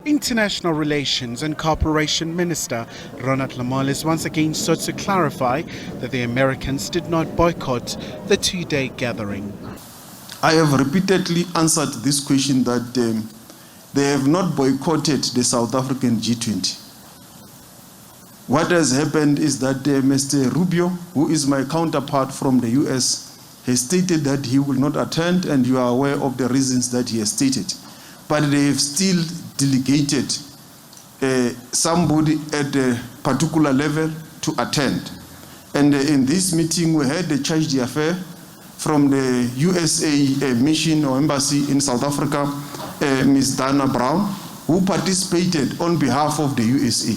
International Relations and Cooperation Minister Ronald Lamola is once again sought to clarify that the Americans did not boycott the two-day gathering. I have repeatedly answered this question that they have not boycotted the South African G20. What has happened is that Mr. Rubio, who is my counterpart from the US, has stated that he will not attend, and you are aware of the reasons that he has stated. But they have still delegated somebody at a particular level to attend. And in this meeting, we had the charge d'affaires from the USA mission or embassy in South Africa, Ms. Dana Brown, who participated on behalf of the USA.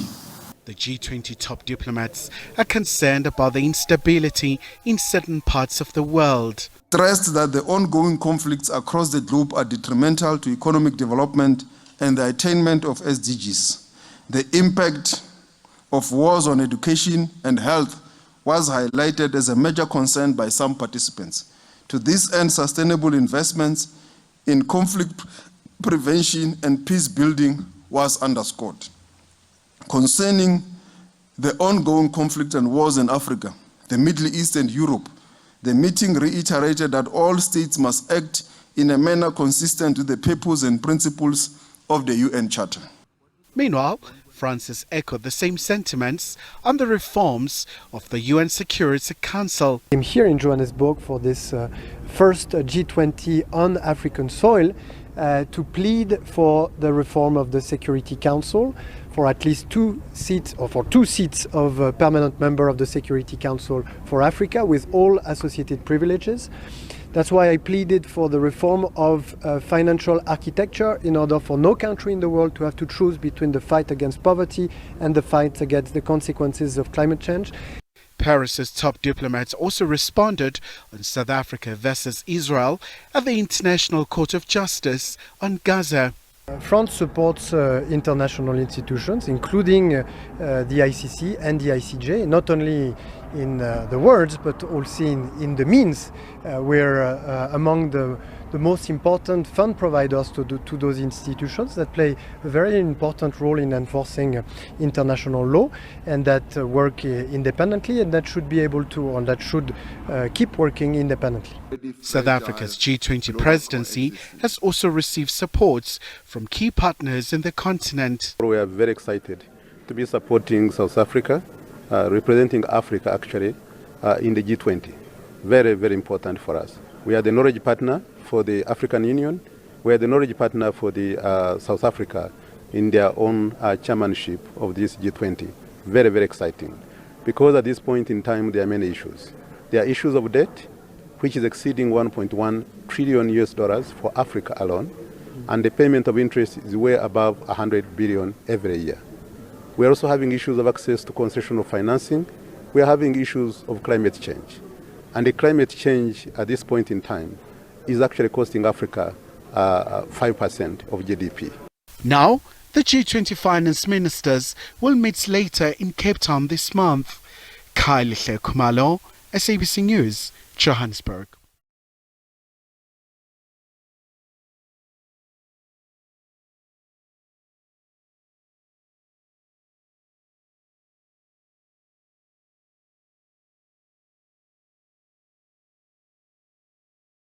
The G20 top diplomats are concerned about the instability in certain parts of the world. Stressed that the ongoing conflicts across the globe are detrimental to economic development and the attainment of SDGs. The impact of wars on education and health was highlighted as a major concern by some participants. To this end, sustainable investments in conflict prevention and peace building was underscored. Concerning the ongoing conflict and wars in Africa, the Middle East and Europe, the meeting reiterated that all states must act in a manner consistent with the purpose and principles of the UN Charter. Meanwhile, France has echoed the same sentiments on the reforms of the UN Security Council. I'm here in Johannesburg for this first G20 on African soil to plead for the reform of the Security Council, for at least 2 seats, or for 2 seats of a permanent member of the Security Council for Africa with all associated privileges. That's why I pleaded for the reform of financial architecture in order for no country in the world to have to choose between the fight against poverty and the fight against the consequences of climate change. Paris's top diplomats also responded on South Africa versus Israel at the International Court of Justice on Gaza. France supports international institutions, including the ICC and the ICJ, not only in the words, but also in the means. We're among the most important fund providers to those institutions that play a very important role in enforcing international law, and that work independently, and that should be able to, or that should keep working independently. South Africa's G20 presidency has also received support from key partners in the continent. We are very excited to be supporting South Africa, representing Africa actually, in the G20. Very, very important for us. We are the knowledge partner for the African Union. We are the knowledge partner for the South Africa in their own chairmanship of this G20. Very, very exciting. Because at this point in time, there are many issues. There are issues of debt, which is exceeding $1.1 trillion for Africa alone, and the payment of interest is way above 100 billion every year. We are also having issues of access to concessional financing. We are having issues of climate change. And the climate change at this point in time is actually costing Africa 5% of GDP. Now, the G20 finance ministers will meet later in Cape Town this month. Khumalo, SABC News, Johannesburg.